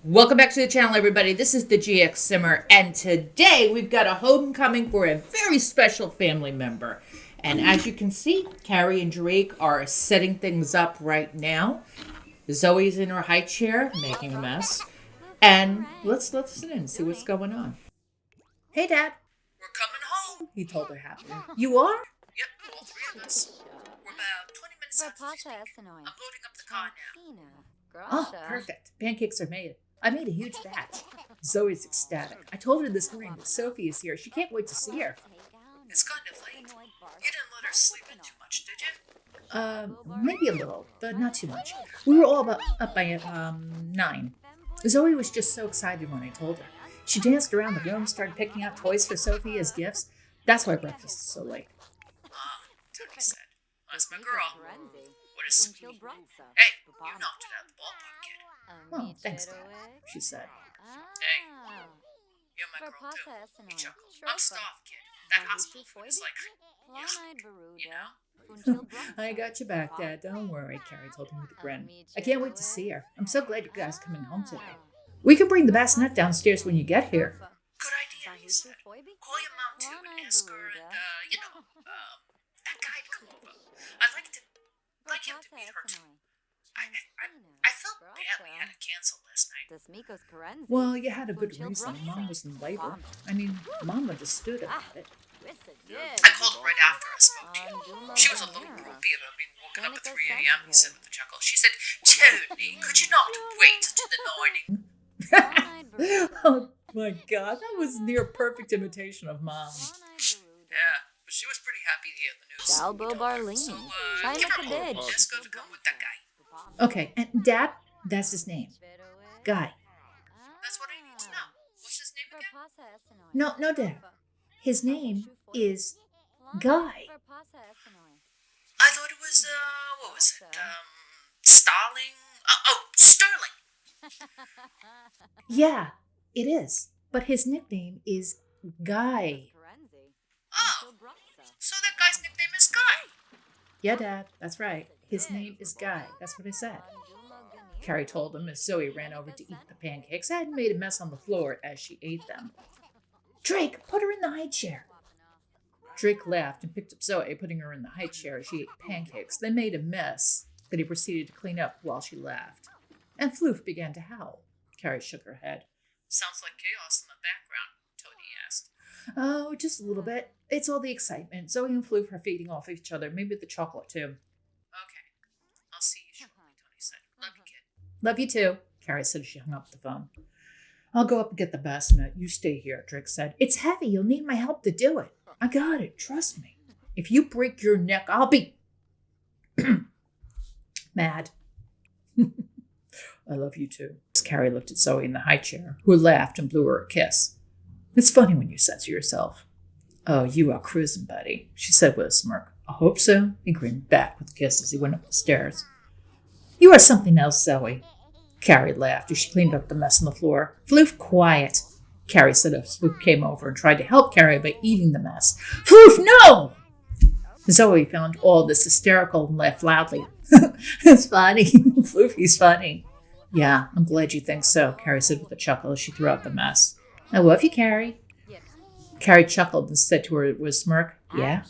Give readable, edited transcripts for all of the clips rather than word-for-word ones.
Welcome back to the channel, everybody. This is the GXSimmer, and today we've got a homecoming for a very special family member. And as you can see, Carrie and Drake are setting things up right now. Zoe's in her high chair, making a mess. And let's listen in and see what's going on. Hey, Dad. We're coming home, he told her happily. You are? Yep, all three of us. We're about 20 minutes out. I'm loading up the car now. Oh, perfect. Pancakes are made. I made a huge batch. Zoe's ecstatic. I told her this morning that Sophie is here. She can't wait to see her. It's kind of late. You didn't let her sleep in too much, did you? Maybe a little, but not too much. We were all up by 9. Zoe was just so excited when I told her. She danced around the room, started picking out toys for Sophie as gifts. That's why breakfast is so late. Tony said. That's my girl. What a sweetie. Hey, you knocked it out of the ballpark, kid. Oh, thanks, Dad, she said. Hey, you're my girl, too. He chuckled. I'm starved, kid. That hospital food is like, you know? I got your back, Dad. Don't worry, Carrie told him with a grin. I can't wait to see her. I'm so glad you guys are coming home today. We can bring the bassinet downstairs when you get here. Good idea, he said. Call your mom, too, and ask her, and, that guy to come over. I'd like him to meet her, too. I felt bad we had to cancel last night. Well, you had a good reason. Mom was in labor. I mean, Mom understood about it. I called her right after I spoke to you. She was a little grumpy about being woken up at 3 a.m., he said with a chuckle. She said, Tony, could you not wait until the morning? Oh, my God. That was near perfect imitation of Mom. Yeah. But she was pretty happy to hear the news. So, give her a call. Ask her to come with that guy. Okay, and Dad, that's his name. Guy. That's what I need to know. What's his name again? No, Dad. His name is Guy. I thought it was, what was it? Starling? Sterling. Yeah, it is. But his nickname is Guy. Oh, so that guy's nickname is Guy. Yeah, Dad, that's right. His name is Guy. That's what I said. Carrie told him as Zoe ran over to eat the pancakes and made a mess on the floor as she ate them. Drake, put her in the high chair. Drake laughed and picked up Zoe, putting her in the high chair as she ate pancakes. They made a mess that he proceeded to clean up while she laughed. And Floof began to howl. Carrie shook her head. Sounds like chaos in the background, Tony asked. Oh, just a little bit. It's all the excitement. Zoe and Floof are feeding off each other, maybe the chocolate too. Okay. I'll see you shortly, Tony said. Love you, kid. Love you too, Carrie said as she hung up the phone. I'll go up and get the bassinet. You stay here, Drake said. It's heavy. You'll need my help to do it. I got it. Trust me. If you break your neck, I'll be mad. I love you too. Carrie looked at Zoe in the high chair, who laughed and blew her a kiss. It's funny when you said to yourself, oh, you are cruising, buddy, she said with a smirk. I hope so. He grinned back with a kiss as he went up the stairs. You are something else, Zoe. Carrie laughed as she cleaned up the mess on the floor. Floof, quiet, Carrie said as Floof came over and tried to help Carrie by eating the mess. Floof, no! Zoe found all this hysterical and laughed loudly. It's funny. Floof, he's funny. Yeah, I'm glad you think so, Carrie said with a chuckle as she threw out the mess. I love you, Carrie. Carrie chuckled and said to her with a smirk, yeah,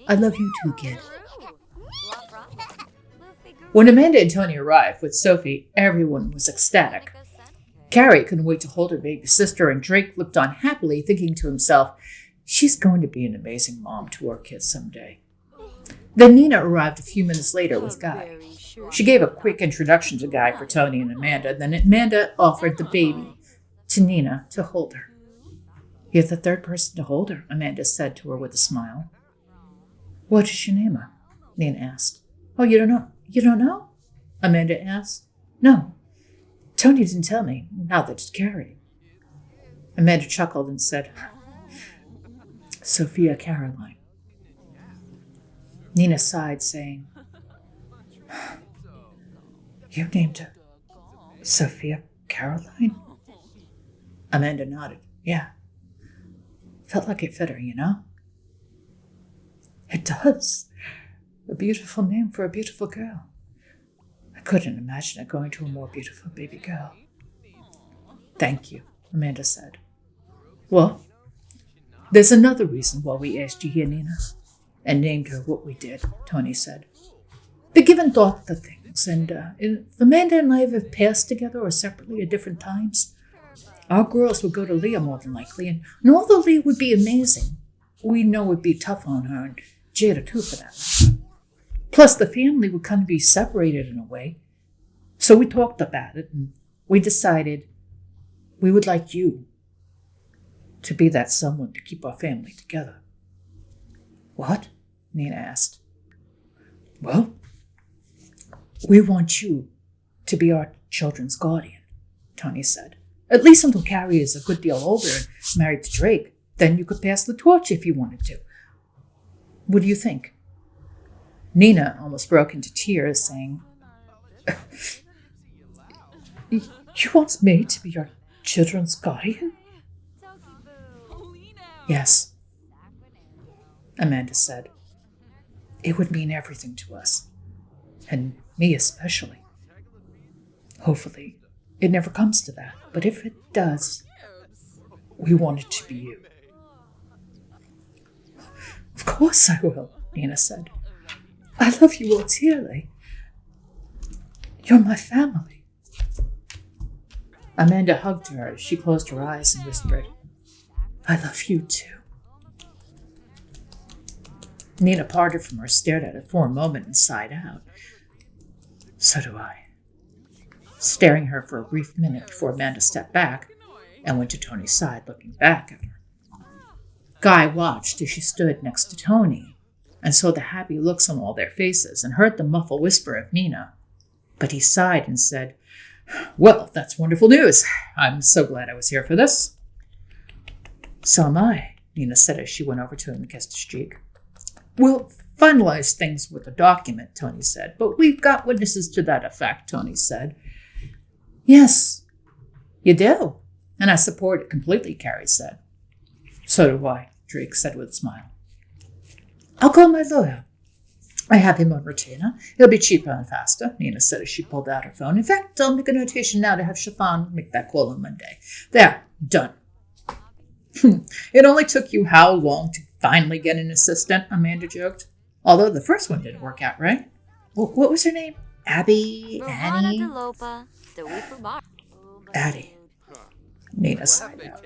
I love you too, kid. When Amanda and Tony arrived with Sophie, everyone was ecstatic. Carrie couldn't wait to hold her baby sister, and Drake looked on happily, thinking to himself, she's going to be an amazing mom to our kids someday. Then Nina arrived a few minutes later with Guy. She gave a quick introduction to Guy for Tony and Amanda, then Amanda offered the baby to Nina to hold her. You're the third person to hold her, Amanda said to her with a smile. What is your name? Nina asked. Oh, you don't know? You don't know? Amanda asked. No. Tony didn't tell me. Now that it's Carrie. Amanda chuckled and said, Sophia Caroline. Nina sighed, saying, you named her Sophia Caroline? Amanda nodded. Yeah. Felt like it fit her, you know? It does. A beautiful name for a beautiful girl. I couldn't imagine it going to a more beautiful baby girl. Thank you, Amanda said. Well, there's another reason why we asked you here, Nina, and named her what we did, Tony said. We've given thought to things, and if Amanda and I have passed together or separately at different times, our girls would go to Leah more than likely, and although Leah would be amazing, we know it would be tough on her, and Jada too for that matter. Plus, the family would kind of be separated in a way. So we talked about it, and we decided we would like you to be that someone to keep our family together. What? Nina asked. Well, we want you to be our children's guardian, Tony said. At least until Carrie is a good deal older and married to Drake. Then you could pass the torch if you wanted to. What do you think? Nina almost broke into tears, saying, You want me to be your children's guardian? Yes, Amanda said. It would mean everything to us, and me especially. Hopefully, it never comes to that, but if it does, we want it to be you. Of course I will, Nina said. I love you all dearly. You're my family. Amanda hugged her as she closed her eyes and whispered, I love you too. Nina parted from her, stared at it for a moment, and sighed out. So do I. Staring at her for a brief minute before Amanda stepped back and went to Tony's side, looking back at her. Guy watched as she stood next to Tony and saw the happy looks on all their faces and heard the muffled whisper of Nina. But he sighed and said, Well, that's wonderful news. I'm so glad I was here for this. So am I, Nina said as she went over to him and kissed his cheek. We'll finalize things with a document, Tony said, but we've got witnesses to that effect, Tony said. Yes, you do, and I support it completely, Carrie said. So do I, Drake said with a smile. I'll call my lawyer. I have him on retainer. He'll be cheaper and faster, Nina said as she pulled out her phone. In fact, I'll make a notation now to have Chiffon make that call on Monday. There, done. It only took you how long to finally get an assistant, Amanda joked. Although the first one didn't work out, right? What was her name? Abby? Annie? Addie. Nina sighed out.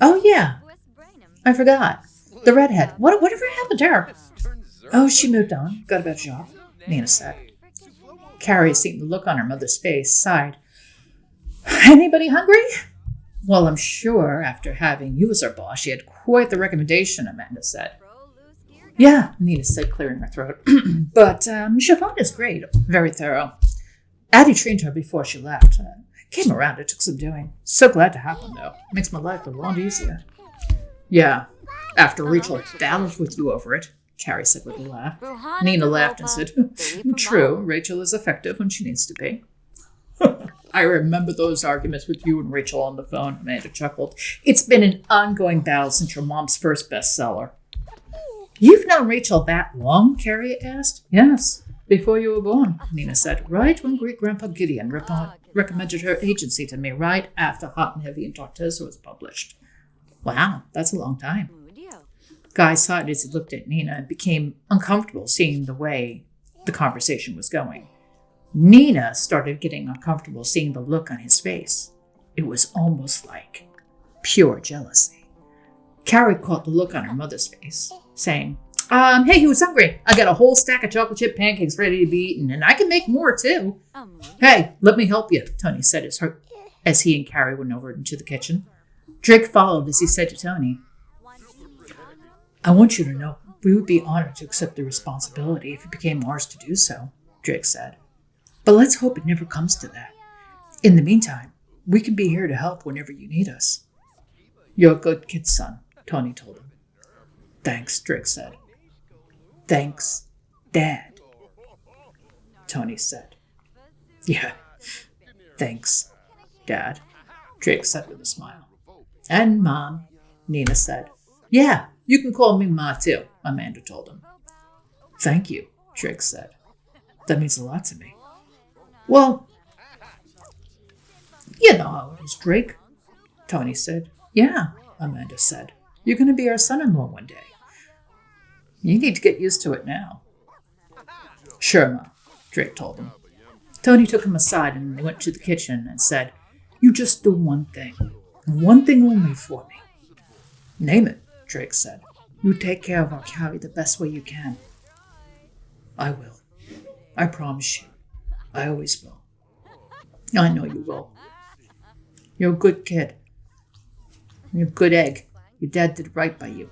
Oh, yeah. I forgot. The redhead. Whatever happened to her? Oh, she moved on. Got a better job, Nina said. Carrie, seeing the look on her mother's face, sighed. Anybody hungry? Well, I'm sure after having you as our boss, she had quite the recommendation, Amanda said. Yeah, Nina said, clearing her throat. But Chiffon is great. Very thorough. Addie trained her before she left. Came around. It took some doing. So glad to have one, though. Makes my life a lot easier. Yeah, after Rachel battled with you over it, Carrie said with a laugh. Nina laughed and said, True, Rachel is effective when she needs to be. I remember those arguments with you and Rachel on the phone, Amanda chuckled. It's been an ongoing battle since your mom's first bestseller. You've known Rachel that long? Carrie asked. Yes, before you were born, Nina said. Right when great-grandpa Gideon recommended her agency to me, right after Hot and Heavy and Tortosa was published. Wow, that's a long time. Guy sighed as he looked at Nina and became uncomfortable seeing the way the conversation was going. Nina started getting uncomfortable seeing the look on his face. It was almost like pure jealousy. Carrie caught the look on her mother's face, saying, hey, who's hungry? I got a whole stack of chocolate chip pancakes ready to be eaten, and I can make more, too. Hey, let me help you, Tony said as he and Carrie went over into the kitchen. Drake followed as he said to Tony, I want you to know we would be honored to accept the responsibility if it became ours to do so, Drake said. But let's hope it never comes to that. In the meantime, we can be here to help whenever you need us. You're a good kid, son, Tony told him. Thanks, Drake said. Thanks, Dad, Tony said. Yeah, thanks, Dad, Drake said with a smile. And Mom, Nina said. Yeah, you can call me Ma too, Amanda told him. Thank you, Drake said. That means a lot to me. Well, you know how it is, Drake. Tony said. Yeah, Amanda said. You're going to be our son-in-law one day. You need to get used to it now. Sure, Ma, Drake told him. Tony took him aside and they went to the kitchen and said, You just do one thing, and one thing only for me. Name it, Drake said. You take care of our Carrie the best way you can. I will. I promise you. I always will. I know you will. You're a good kid. You're a good egg. Your dad did right by you.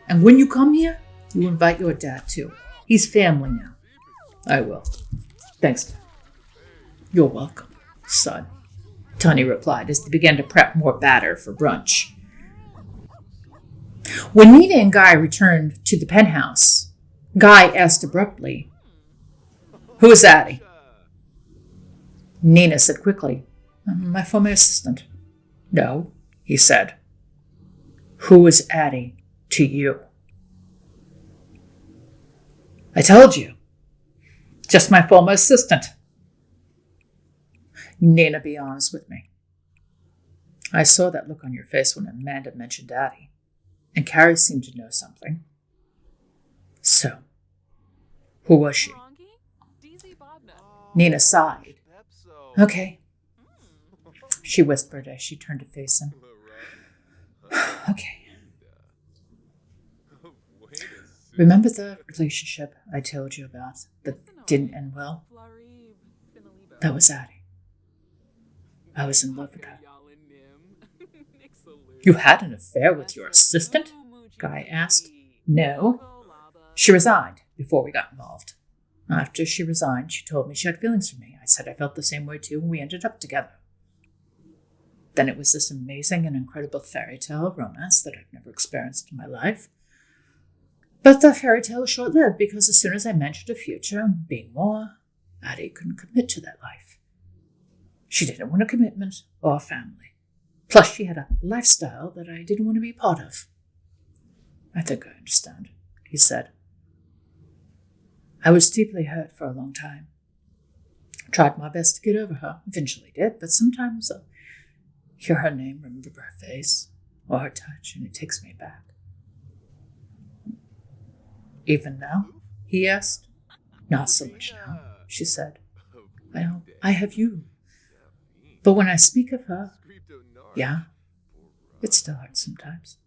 And when you come here, you invite your dad too. He's family now. I will. Thanks, Dad. You're welcome, son, Tony replied as they began to prep more batter for brunch. When Nina and Guy returned to the penthouse, Guy asked abruptly, Who is Addie? Nina said quickly, My former assistant. No, he said. Who is Addie to you? I told you. Just my former assistant. Nina, be honest with me. I saw that look on your face when Amanda mentioned Addie, and Carrie seemed to know something. So, who was she? Nina sighed. Okay, she whispered as she turned to face him. Okay. Remember the relationship I told you about that didn't end well? That was Addie. I was in love with her. You had an affair with your assistant? Guy asked. No. She resigned before we got involved. After she resigned, she told me she had feelings for me. I said I felt the same way too, and we ended up together. Then it was this amazing and incredible fairy tale romance that I've never experienced in my life. But the fairy tale was short-lived because as soon as I mentioned a future, being more, Addie couldn't commit to that life. She didn't want a commitment or a family. Plus, she had a lifestyle that I didn't want to be part of. I think I understand, he said. I was deeply hurt for a long time. I tried my best to get over her, eventually did, but sometimes I'll hear her name, remember her face, or her touch, and it takes me back. Even now? He asked. Not so much now, she said. I have you. But when I speak of her, yeah, it still hurts sometimes.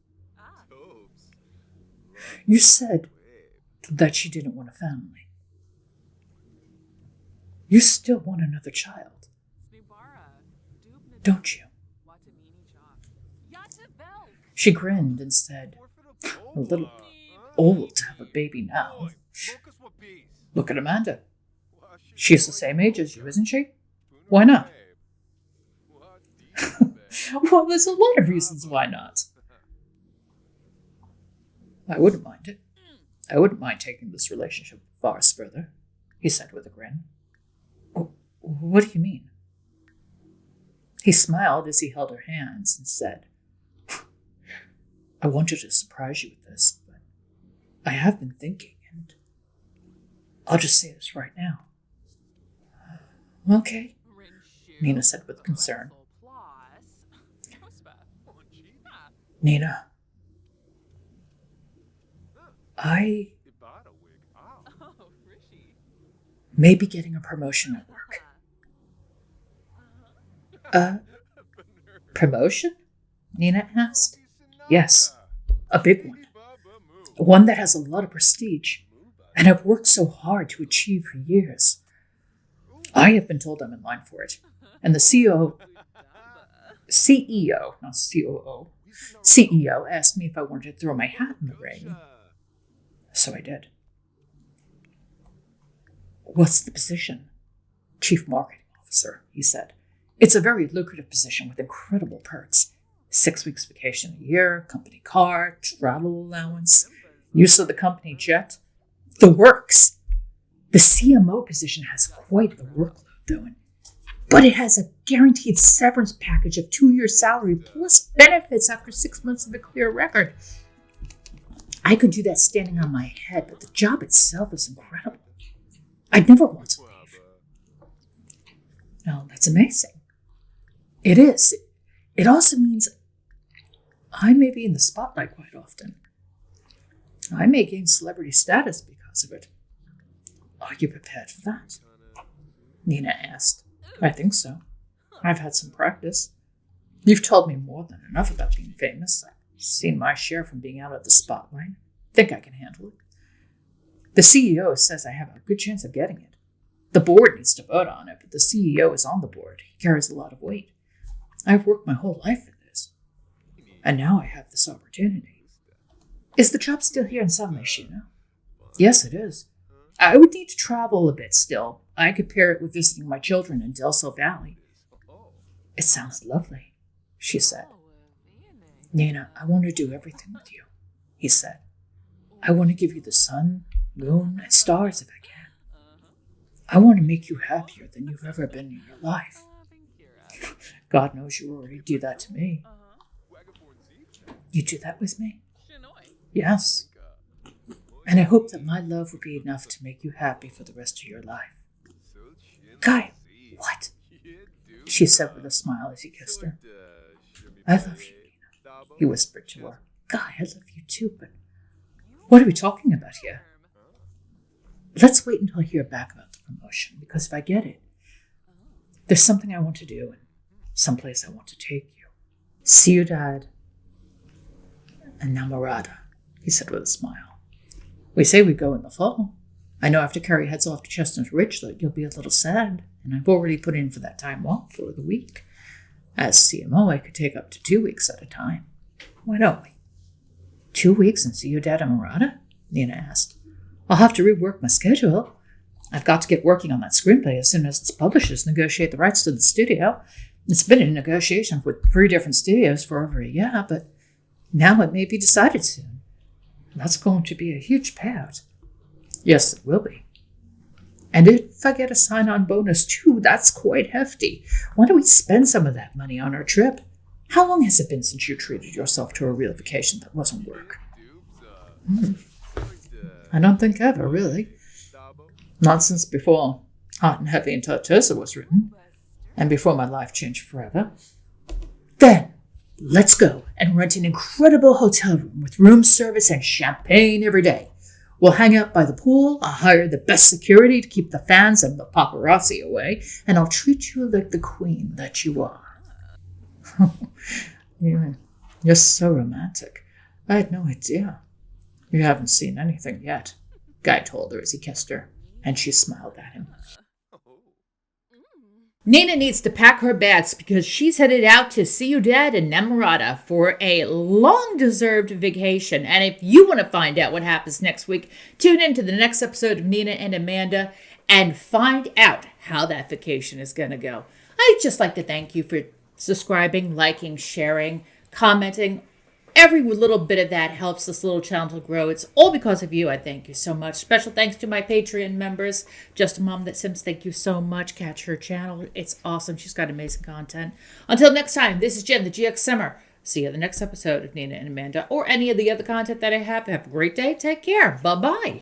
You said that she didn't want a family. You still want another child, don't you? She grinned and said, A little old to have a baby now. Look at Amanda. She's the same age as you, isn't she? Why not? Well, there's a lot of reasons why not. I wouldn't mind it. I wouldn't mind taking this relationship far further, he said with a grin. What do you mean? He smiled as he held her hands and said, I wanted to surprise you with this, but I have been thinking, and I'll just say this right now. Okay, Nina said with concern. Nina, I may be getting a promotion at work. Promotion? Nina asked. Yes, a big one. One that has a lot of prestige, and I've worked so hard to achieve for years. I have been told I'm in line for it, and the CEO, not COO, CEO asked me if I wanted to throw my hat in the ring. So I did. What's the position? Chief Marketing Officer, he said. It's a very lucrative position with incredible perks. 6 weeks vacation a year, company car, travel allowance, use of the company jet. The works. The CMO position has quite the workload, though, but it has a guaranteed severance package of 2 years' salary plus benefits after 6 months of a clear record. I could do that standing on my head, but the job itself is incredible. I'd never want to leave. Oh, that's amazing. It is. It also means I may be in the spotlight quite often. I may gain celebrity status because of it. Are you prepared for that? Nina asked. I think so. I've had some practice. You've told me more than enough about being famous. I've seen my share from being out of the spotlight. Think I can handle it. The CEO says I have a good chance of getting it. The board needs to vote on it, but the CEO is on the board. He carries a lot of weight. I've worked my whole life for this. And now I have this opportunity. Is the job still here in San Luis? Yes, it is. I would need to travel a bit still. I could pair it with visiting my children in Del Sol Valley. It sounds lovely, she said. Nina, I want to do everything with you, he said. I want to give you the sun, moon, and stars if I can. I want to make you happier than you've ever been in your life. God knows you already do that to me. You do that with me? Yes. And I hope that my love will be enough to make you happy for the rest of your life. Guy, what? She said with a smile as he kissed her. I love you, Nina, he whispered to her. Guy, I love you too, but what are we talking about here? Let's wait until I hear back about the promotion, because if I get it, there's something I want to do and someplace I want to take you. Ciudad Enamorada, he said with a smile. We say we go in the fall. I know after Carrie heads off to Chestnut Ridge that you'll be a little sad, and I've already put in for that time off for the week. As CMO, I could take up to 2 weeks at a time. Why don't we? 2 weeks in Ciudad Enamorada? Nina asked. I'll have to rework my schedule. I've got to get working on that screenplay as soon as its publishers negotiate the rights to the studio. It's been in negotiation with 3 different studios for over a year, but now it may be decided soon. That's going to be a huge payout. Yes, it will be. And if I get a sign-on bonus too, that's quite hefty. Why don't we spend some of that money on our trip? How long has it been since you treated yourself to a real vacation that wasn't work? I don't think ever, really. Not since before Hot and Heavy and Tartosa was written, and before my life changed forever. Then, let's go and rent an incredible hotel room with room service and champagne every day. We'll hang out by the pool, I'll hire the best security to keep the fans and the paparazzi away, and I'll treat you like the queen that you are. You're so romantic. I had no idea. You haven't seen anything yet, Guy told her as he kissed her, and she smiled at him. Nina needs to pack her bags because she's headed out to Ciudad Enamorada for a long-deserved vacation. And if you want to find out what happens next week, tune in to the next episode of Nina and Amanda and find out how that vacation is going to go. I'd just like to thank you for subscribing, liking, sharing, commenting. Every little bit of that helps this little channel to grow. It's all because of you. I thank you so much. Special thanks to my Patreon members. Just a Mom That Sims, thank you so much. Catch her channel. It's awesome. She's got amazing content. Until next time, this is Jen, the GXSimmer. See you in the next episode of Nina and Amanda or any of the other content that I have. Have a great day. Take care. Bye-bye.